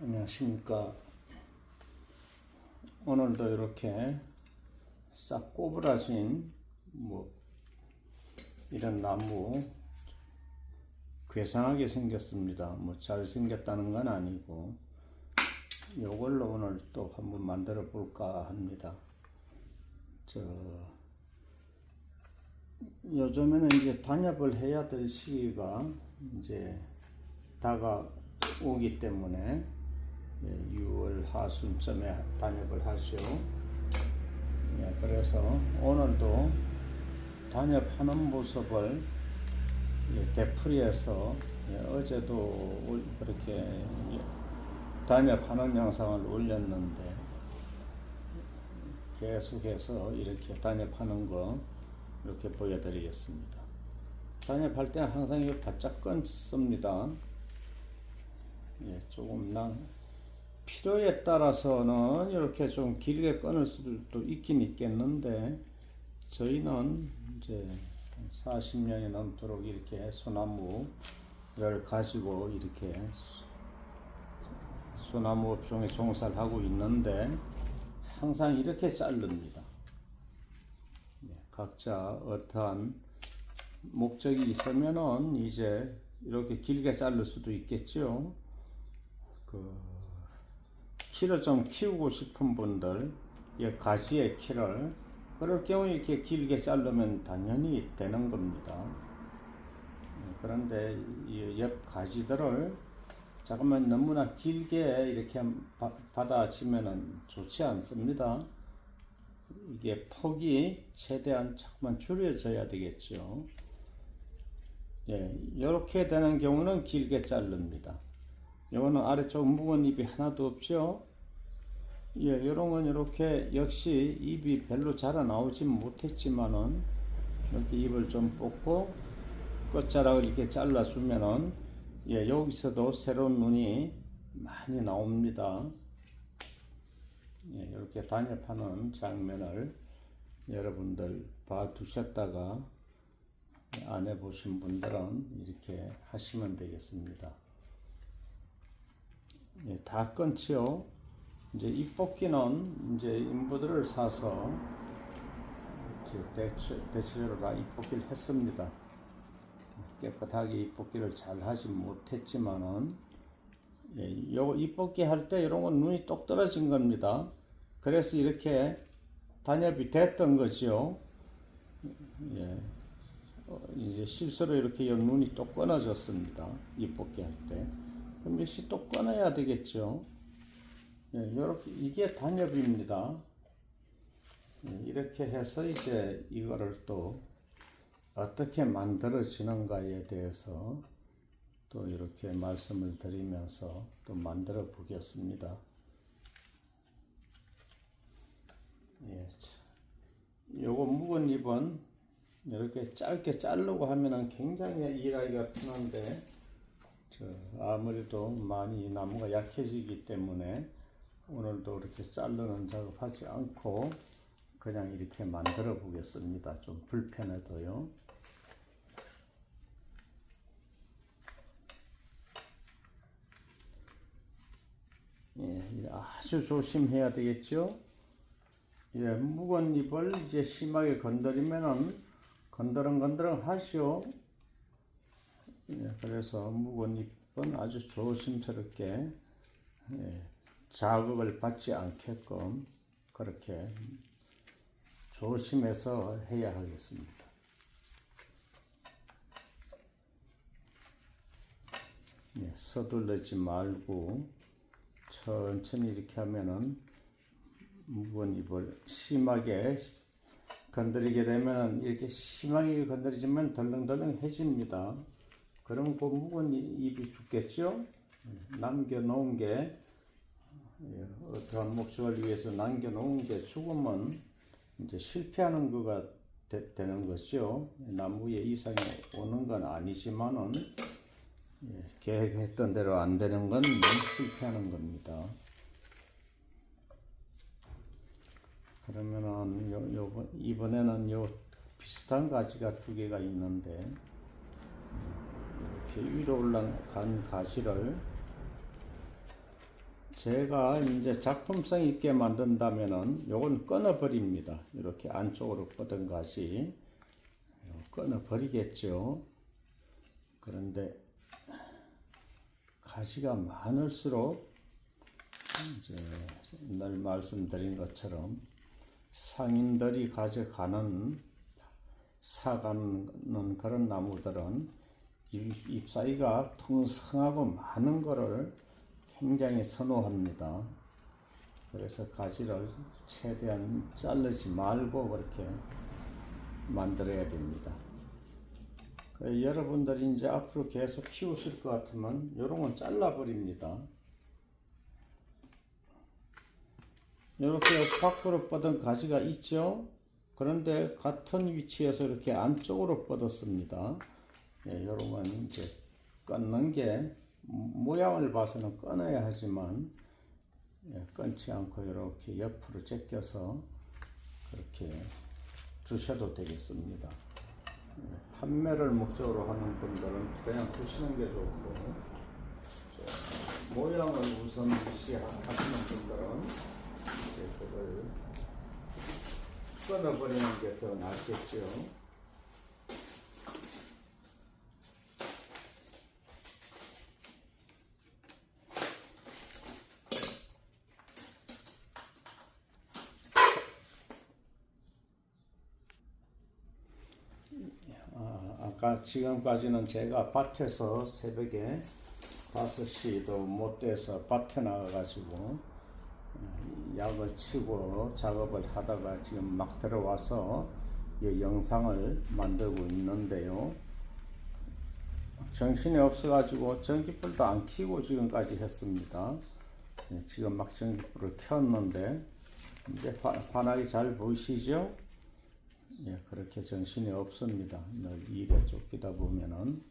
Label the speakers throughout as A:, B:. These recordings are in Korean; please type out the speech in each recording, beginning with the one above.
A: 안녕하십니까. 오늘도 이렇게 싹 꼬부라진 이런 나무 괴상하게 생겼습니다. 잘생겼다는 건 아니고 요걸로 오늘 또 한번 만들어 볼까 합니다. 요즘에는 이제 단엽을 해야 될 시기가 이제 다가오기 때문에 6월 하순쯤에 단엽을 하시오. 그래서 오늘도 단엽하는 모습을 되풀이해서 어제도 그렇게 단엽하는 영상을 올렸는데 계속해서 이렇게 단엽하는 거 이렇게 보여드리겠습니다. 단엽할 때는 항상 이거 바짝 끊습니다. 조금 필요에 따라서는 이렇게 좀 길게 끊을 수도 있긴 있겠는데 저희는 이제 40년이 넘도록 이렇게 소나무를 가지고 이렇게 소나무 업종에 종사를 하고 있는데 항상 이렇게 자릅니다. 각자 어떠한 목적이 있으면은 이제 이렇게 길게 자를 수도 있겠죠. 키를 좀 키우고 싶은 분들, 가지의 키를 그럴 경우에 이렇게 길게 자르면 당연히 되는 겁니다. 그런데 이 옆 가지들을 잠깐만 너무나 길게 이렇게 받아치면은 좋지 않습니다. 이게 폭이 최대한 자꾸만 줄여져야 되겠죠. 이렇게 되는 경우는 길게 자릅니다. 요거는 아래쪽 묵은 잎이 하나도 없죠. 요런 건 이렇게 역시 잎이 별로 자라 나오진 못했지만은 이렇게 잎을 좀 뽑고 끝자락을 이렇게 잘라주면은 여기서도 새로운 눈이 많이 나옵니다. 이렇게 단엽하는 장면을 여러분들 봐두셨다가 안 해보신 분들은 이렇게 하시면 되겠습니다. 다 끊지요. 이제 잎뽑기는 이제 인부들을 사서 대체적으로 다 잎뽑기를 했습니다. 깨끗하게 잎뽑기를 잘 하지 못했지만은 요 잎뽑기 할 때 이런 건 눈이 똑 떨어진 겁니다. 그래서 이렇게 단엽이 됐던 거지요. 이제 실수로 이렇게 눈이 또 끊어졌습니다. 잎뽑기 할 때. 그럼 역시 또 끊어야 되겠죠. 요렇게 이게 단엽입니다. 이렇게 해서 이제 이거를 또 어떻게 만들어지는가에 대해서 또 이렇게 말씀을 드리면서 또 만들어 보겠습니다. 요거 묵은 잎은 이렇게 짧게 자르고 하면은 굉장히 일하기가 편한데 아무래도 많이 나무가 약해지기 때문에 오늘도 이렇게 자르는 작업하지 않고 그냥 이렇게 만들어 보겠습니다. 좀 불편해도요. 아주 조심해야 되겠죠. 묵은 잎을 이제 심하게 건드리면은 건드렁건드렁 하시오. 그래서 묵은 잎은 아주 조심스럽게 자극을 받지 않게끔 그렇게 조심해서 해야 하겠습니다. 서둘르지 말고 천천히 이렇게 하면은 묵은 잎을 심하게 건드리게 되면 이렇게 심하게 건드리지만 덜렁덜렁해집니다. 그럼 그 묵은 잎이 죽겠죠? 남겨놓은 게 어떠한 목적을 위해서 남겨놓은 게 죽으면 이제 실패하는 거가 되는 거죠. 나무에 이상이 오는 건 아니지만은 계획했던 대로 안 되는 건 실패하는 겁니다. 그러면은 이번에는 비슷한 가지가 두 개가 있는데 이렇게 위로 올라간 가지를 제가 이제 작품성 있게 만든다면은 요건 끊어버립니다. 이렇게 안쪽으로 뻗은 가시 끊어버리겠죠. 그런데 가시가 많을수록 이제 늘 말씀드린 것처럼 상인들이 가져가는 사가는 그런 나무들은 잎사귀가 풍성하고 많은 것을 굉장히 선호합니다. 그래서 가지를 최대한 자르지 말고 그렇게 만들어야 됩니다. 여러분들이 이제 앞으로 계속 키우실 것 같으면 이런 건 잘라버립니다. 이렇게 밖으로 뻗은 가지가 있죠. 그런데 같은 위치에서 이렇게 안쪽으로 뻗었습니다. 이런 건 이제 끊는 게 모양을 봐서는 끊어야 하지만 끊지 않고 이렇게 옆으로 제껴서 그렇게 두셔도 되겠습니다. 판매를 목적으로 하는 분들은 그냥 두시는 게 좋고, 모양을 우선 무시하시는 분들은 이제 그걸 끊어버리는 게 더 낫겠죠. 지금까지는 제가 밭에서 새벽에 5시도 못 돼서 밭에 나가가지고 약을 치고 작업을 하다가 지금 막 들어와서 이 영상을 만들고 있는데요. 정신이 없어가지고 전기불도 안 켜고 지금까지 했습니다. 지금 막 전기불을 켰는데 이제 반하게 잘 보이시죠? 그렇게 정신이 없습니다. 늘 일에 쫓기다 보면은.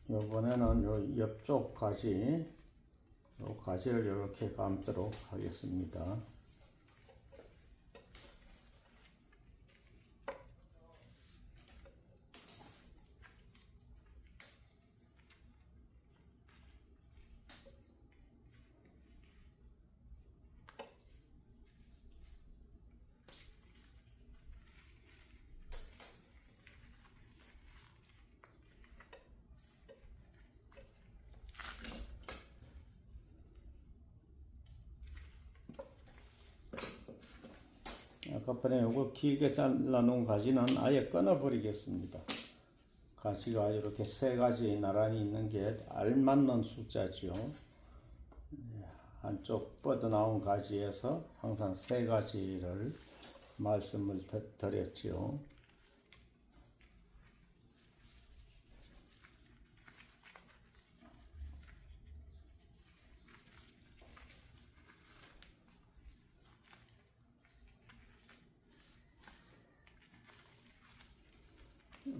A: 이번에는 요 옆쪽 가지, 요 가지를 이렇게 감도록 하겠습니다. 아까번에 요거 길게 잘라 놓은 가지는 아예 끊어 버리겠습니다. 가지가 이렇게 세 가지 나란히 있는 게 알맞는 숫자죠. 한쪽 뻗어 나온 가지에서 항상 세 가지를 말씀을 드렸죠.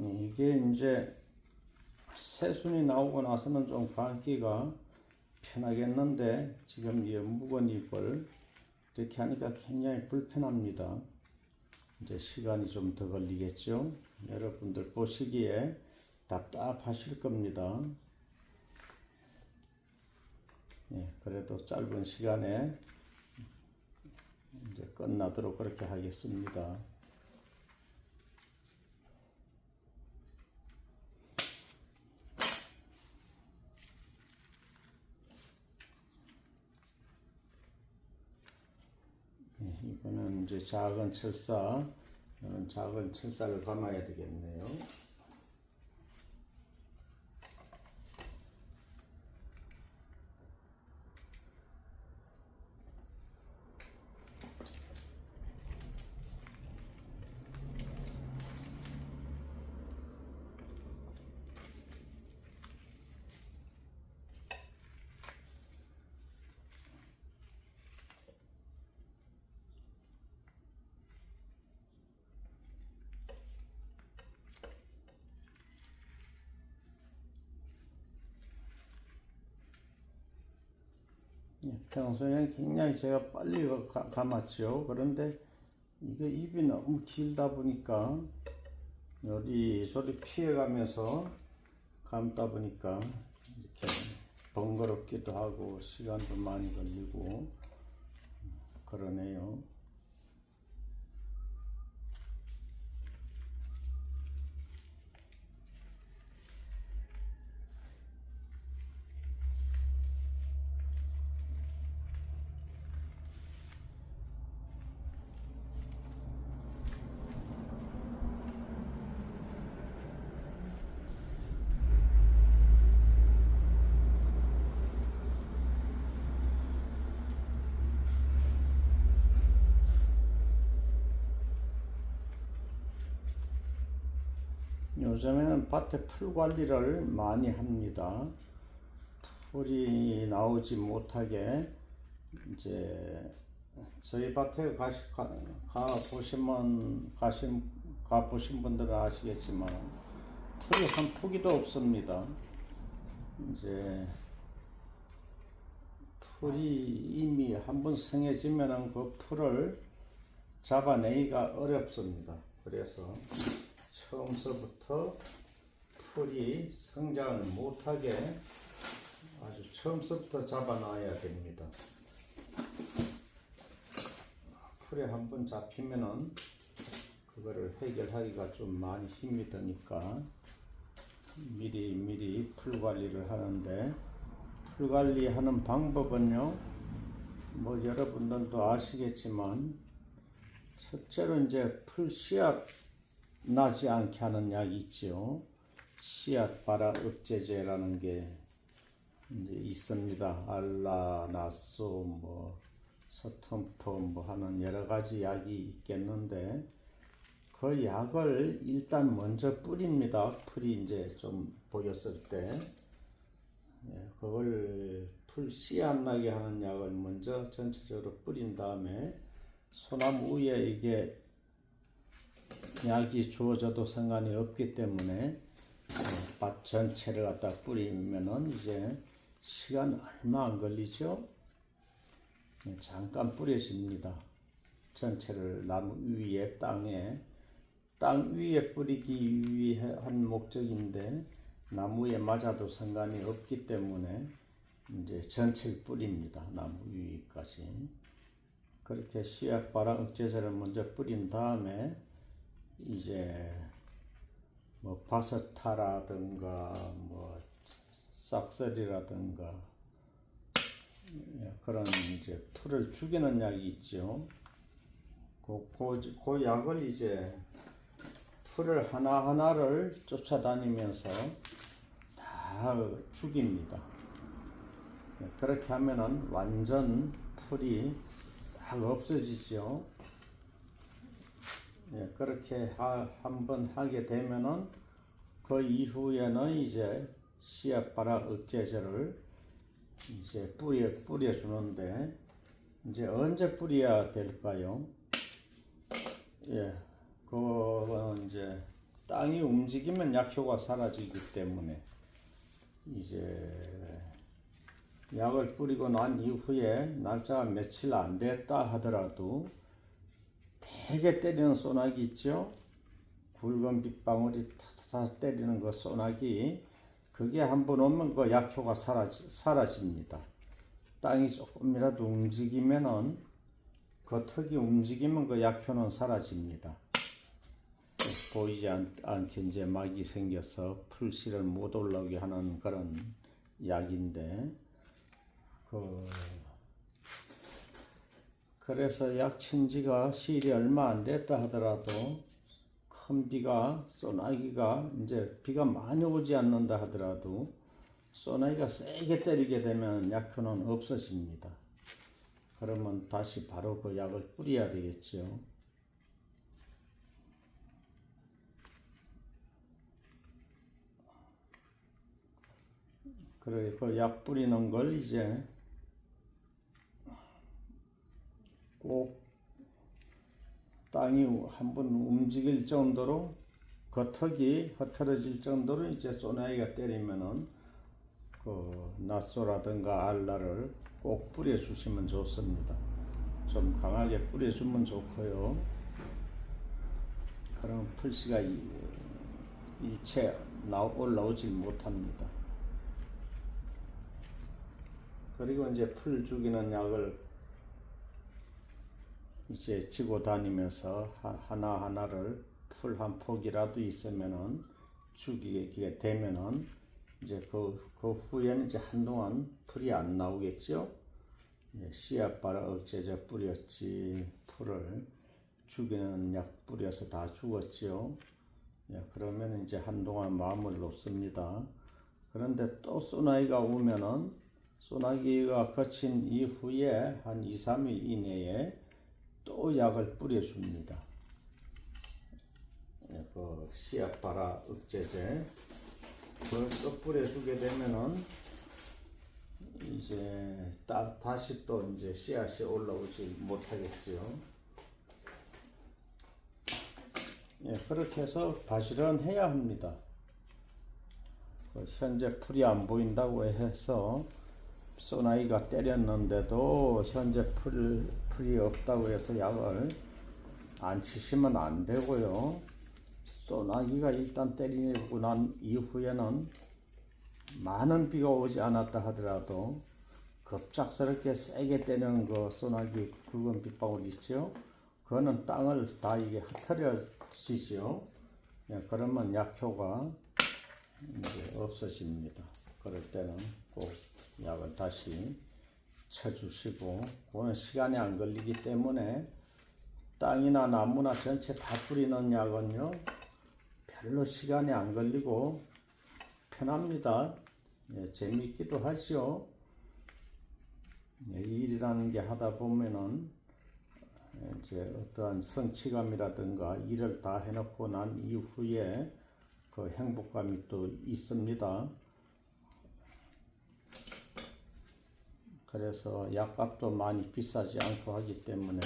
A: 이게 이제 새순이 나오고 나서는 좀 감기가 편하겠는데 지금 이 묵은 잎을 이렇게 하니까 굉장히 불편합니다. 이제 시간이 좀 더 걸리겠죠. 여러분들 보시기에 답답하실 겁니다. 그래도 짧은 시간에 이제 끝나도록 그렇게 하겠습니다. 이거는 이제 작은 철사, 이런 작은 철사를 감아야 되겠네요. 평소에 굉장히 제가 빨리 감았죠. 그런데 이게 입이 너무 길다 보니까 요리조리 피해가면서 감다 보니까 이렇게 번거롭기도 하고 시간도 많이 걸리고 그러네요. 요즘에는 밭에 풀 관리를 많이 합니다. 풀이 나오지 못하게 이제 저희 밭에 가보신 분들은 아시겠지만 풀이 한 포기도 없습니다. 이제 풀이 이미 한번 성해지면은 그 풀을 잡아내기가 어렵습니다. 그래서 처음서부터 풀이 성장을 못하게 아주 처음서부터 잡아놔야 됩니다. 풀에 한번 잡히면은 그거를 해결하기가 좀 많이 힘이 드니까 미리 풀 관리를 하는데, 풀 관리하는 방법은요, 뭐 여러분들도 아시겠지만 첫째로 이제 풀 씨앗 나지 않게 하는 약이 있죠. 씨앗 발화 억제제라는 게 이제 있습니다. 알라나소, 뭐 서텀퍼 뭐 하는 여러 가지 약이 있겠는데, 그 약을 일단 먼저 뿌립니다. 풀이 이제 좀 보였을 때, 그걸 풀 씨앗 나게 하는 약을 먼저 전체적으로 뿌린 다음에 소나무 위에 이게 약이 주어져도 상관이 없기 때문에 밭 전체를 갖다 뿌리면은 이제 시간 얼마 안 걸리죠. 잠깐 뿌려집니다. 전체를 나무 위에 땅 위에 뿌리기 위한 목적인데 나무에 맞아도 상관이 없기 때문에 이제 전체를 뿌립니다. 나무 위까지. 그렇게 씨앗 발화 억제제를 먼저 뿌린 다음에 이제 뭐 바스타라든가 뭐 싹쓸이라든가 그런 이제 풀을 죽이는 약이 있죠. 그 약을 이제 풀을 하나하나를 쫓아다니면서 다 죽입니다. 그렇게 하면은 완전 풀이 싹 없어지죠. 그렇게 한번 하게 되면은 그 이후에는 이제 씨앗 발화 억제제를 이제 뿌려주는데, 이제 언제 뿌려야 될까요? 그거는 이제 땅이 움직이면 약효가 사라지기 때문에 이제 약을 뿌리고 난 이후에 날짜가 며칠 안 됐다 하더라도 되게 때리는 소나기 있죠? 굵은 빗방울이 타타 때리는 그 소나기, 그게 한번 오면 그 약효가 사라집니다. 땅이 조금이라도 움직이면은, 그 턱이 움직이면 그 약효는 사라집니다. 보이지 않게 이제 막이 생겨서 풀씨를 못 올라오게 하는 그런 약인데, 그래서 약 친지가 시일이 얼마 안 됐다 하더라도 큰 비가, 소나기가, 이제 비가 많이 오지 않는다 하더라도 소나기가 세게 때리게 되면 약효는 없어집니다. 그러면 다시 바로 그 약을 뿌려야 되겠죠. 그래, 그 약 뿌리는 걸 이제 꼭 땅이 한번 움직일 정도로, 겉턱이 흐트러질 정도로 이제 소나기가 때리면은 그 낫소라든가 알라를 꼭 뿌려주시면 좋습니다. 좀 강하게 뿌려주면 좋고요. 그럼 풀씨가 일체 올라오질 못합니다. 그리고 이제 풀 죽이는 약을 이제 지고 다니면서 하나하나를 풀 한 폭이라도 있으면은 죽이게 되면은 이제 그 후에는 이제 한동안 풀이 안 나오겠죠. 씨앗바라 억제제 뿌렸지, 풀을 죽이는 약 뿌려서 다 죽었지요. 그러면 이제 한동안 마음을 놓습니다. 그런데 또 소나기가 오면은 소나기가 거친 이후에 한 2, 3일 이내에 또 약을 뿌려줍니다. 그 씨앗바라 억제제 그걸 또 뿌려주게 되면은 이제 다시 또 이제 씨앗이 올라오지 못하겠지요. 그렇게 해서 바시런해야 합니다. 현재 풀이 안 보인다고 해서 소나기가 때렸는데도 현재 풀이 없다고 해서 약을 안 치시면 안 되고요. 소나기가 일단 때리고 난 이후에는 많은 비가 오지 않았다 하더라도 급작스럽게 세게 때리는 그 소나기 굵은 빗방울 있죠. 그거는 땅을 다 이게 흩어지죠. 그러면 약효가 이제 없어집니다. 그럴 때는 꼭 약을 다시 쳐주시고, 그거는 시간이 안 걸리기 때문에 땅이나 나무나 전체 다 뿌리는 약은요 별로 시간이 안 걸리고 편합니다. 재미있기도 하죠. 일이라는 게 하다 보면은 이제 어떠한 성취감이라든가 일을 다 해놓고 난 이후에 그 행복감이 또 있습니다. 그래서 약값도 많이 비싸지 않고 하기 때문에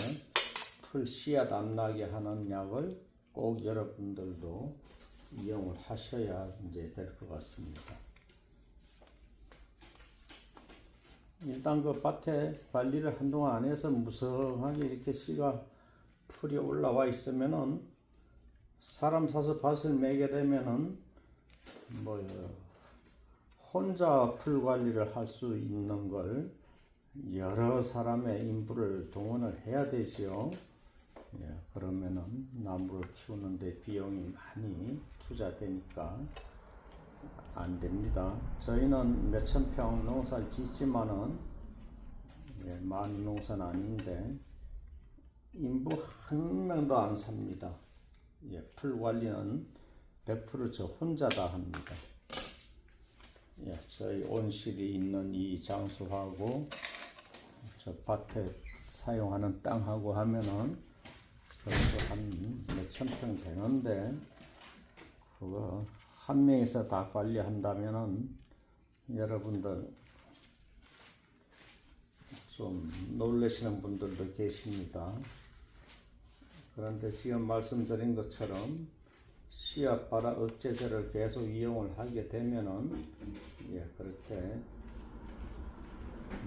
A: 풀 씨앗 안 나게 하는 약을 꼭 여러분들도 이용을 하셔야 이제 될 것 같습니다. 일단 그 밭에 관리를 한동안 안 해서 무성하게 이렇게 씨가 풀이 올라와 있으면은 사람 사서 밭을 매게 되면은 뭐 혼자 풀 관리를 할 수 있는 걸 여러 사람의 인부를 동원을 해야 되지요. 그러면은 나무를 키우는데 비용이 많이 투자되니까 안 됩니다. 저희는 몇천 평 농사를 짓지만은 많은 농사는 아닌데 인부 한 명도 안 삽니다. 풀 관리는 100% 저 혼자 다 합니다. 저희 온실이 있는 이 장소하고 저 밭에 사용하는 땅하고 하면은 그래도 한 몇천 평 되는데 그거 한 명이서 다 관리한다면은 여러분들 좀 놀라시는 분들도 계십니다. 그런데 지금 말씀드린 것처럼 씨앗바라 억제제를 계속 이용을 하게 되면은 그렇게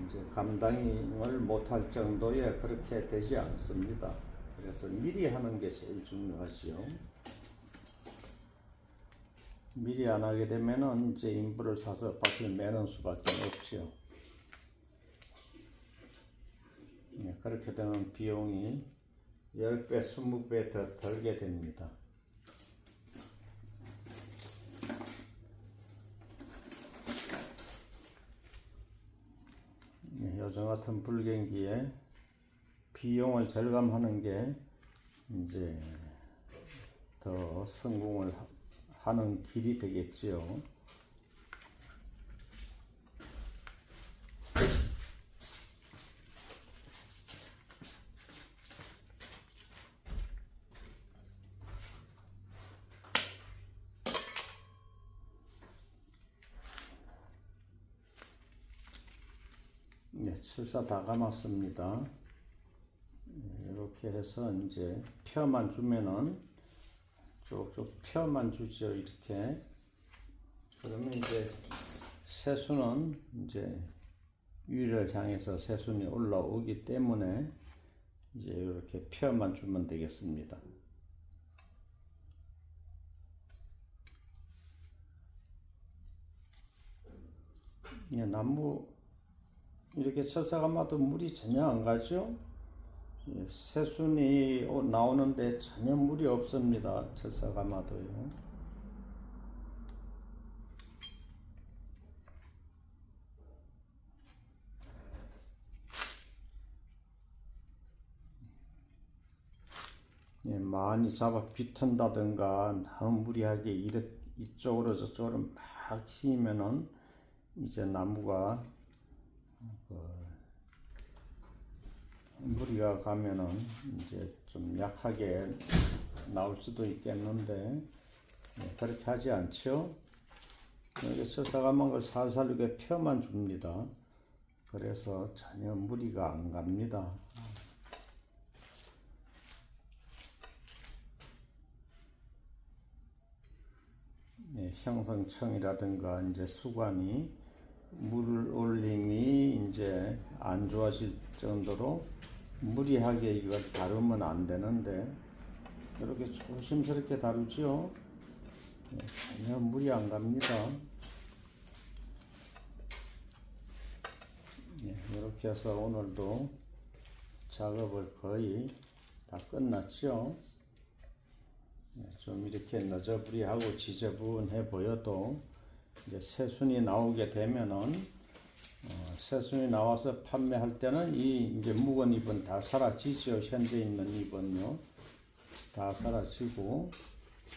A: 이제 감당을 못할 정도에 그렇게 되지 않습니다. 그래서 미리 하는 게 제일 중요하지요. 미리 안 하게 되면은 이제 인부를 사서 밭을 매는 수밖에 없지요. 그렇게 되면 비용이 10배, 20배 더 들게 됩니다. 요즘 같은 불경기에 비용을 절감하는 게 이제 더 성공을 하는 길이 되겠지요. 출사 다 감았습니다. 이렇게 해서 이제 펴만 주면은 쭉쭉 펴만 주죠. 이렇게. 그러면 이제 새순은 이제 위를 향해서 새순이 올라오기 때문에 이제 이렇게 펴만 주면 되겠습니다. 예, 나무 이렇게 철사감아도 물이 전혀 안 가죠? 예, 새순이 나오는데 전혀 물이 없습니다. 철사감아도요. 예, 많이 잡아 비튼다든가 너무 무리하게 이쪽으로 저쪽으로 막 휘면은 이제 나무가 무리가 가면은 이제 좀 약하게 나올 수도 있겠는데 그렇게 하지 않죠. 이렇게 철사감한 걸 살살 이렇게 펴만 줍니다. 그래서 전혀 무리가 안 갑니다. 형성청이라든가 이제 수관이 물 올림이 이제 안 좋아질 정도로 무리하게 이걸 다루면 안 되는데 이렇게 조심스럽게 다루죠. 전혀 물이 안 갑니다. 이렇게 해서 오늘도 작업을 거의 다 끝났죠. 좀 이렇게 너저부리하고 지저분해 보여도 이제 새순이 나오게 되면은 새순이 나와서 판매할 때는 이 이제 묵은 잎은 다 사라지죠. 현재 있는 잎은요 다 사라지고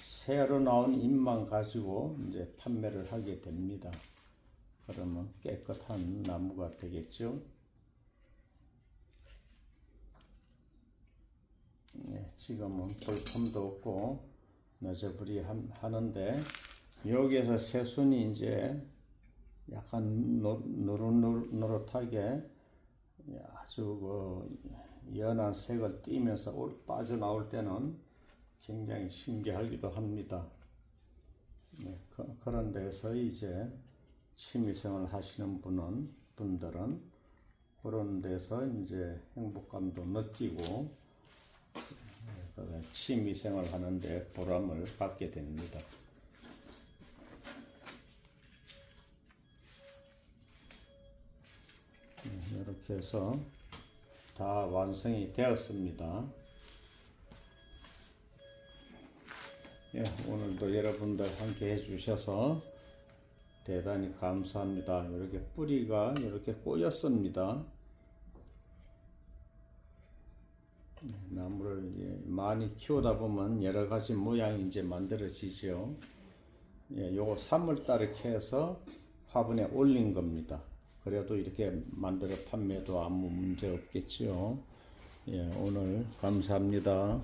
A: 새로 나온 잎만 가지고 이제 판매를 하게 됩니다. 그러면 깨끗한 나무가 되겠죠. 지금은 볼품도 없고 너저부리 하는데 여기에서 새순이 이제 약간 노릇노릇하게 아주 연한 색을 띠면서 빠져나올 때는 굉장히 신기하기도 합니다. 그런 데서 이제 취미생활 하시는 분들은 그런 데서 이제 행복감도 느끼고 취미생활 하는데 보람을 받게 됩니다. 이렇게 해서 다 완성이 되었습니다. 오늘도 여러분들 함께 해주셔서 대단히 감사합니다. 이렇게 뿌리가 이렇게 꼬였습니다. 나무를 많이 키우다 보면 여러 가지 모양이 이제 만들어지죠. 요거 3월달에 캐서 화분에 올린 겁니다. 그래도 이렇게 만들어 판매도 아무 문제 없겠지요. 오늘 감사합니다.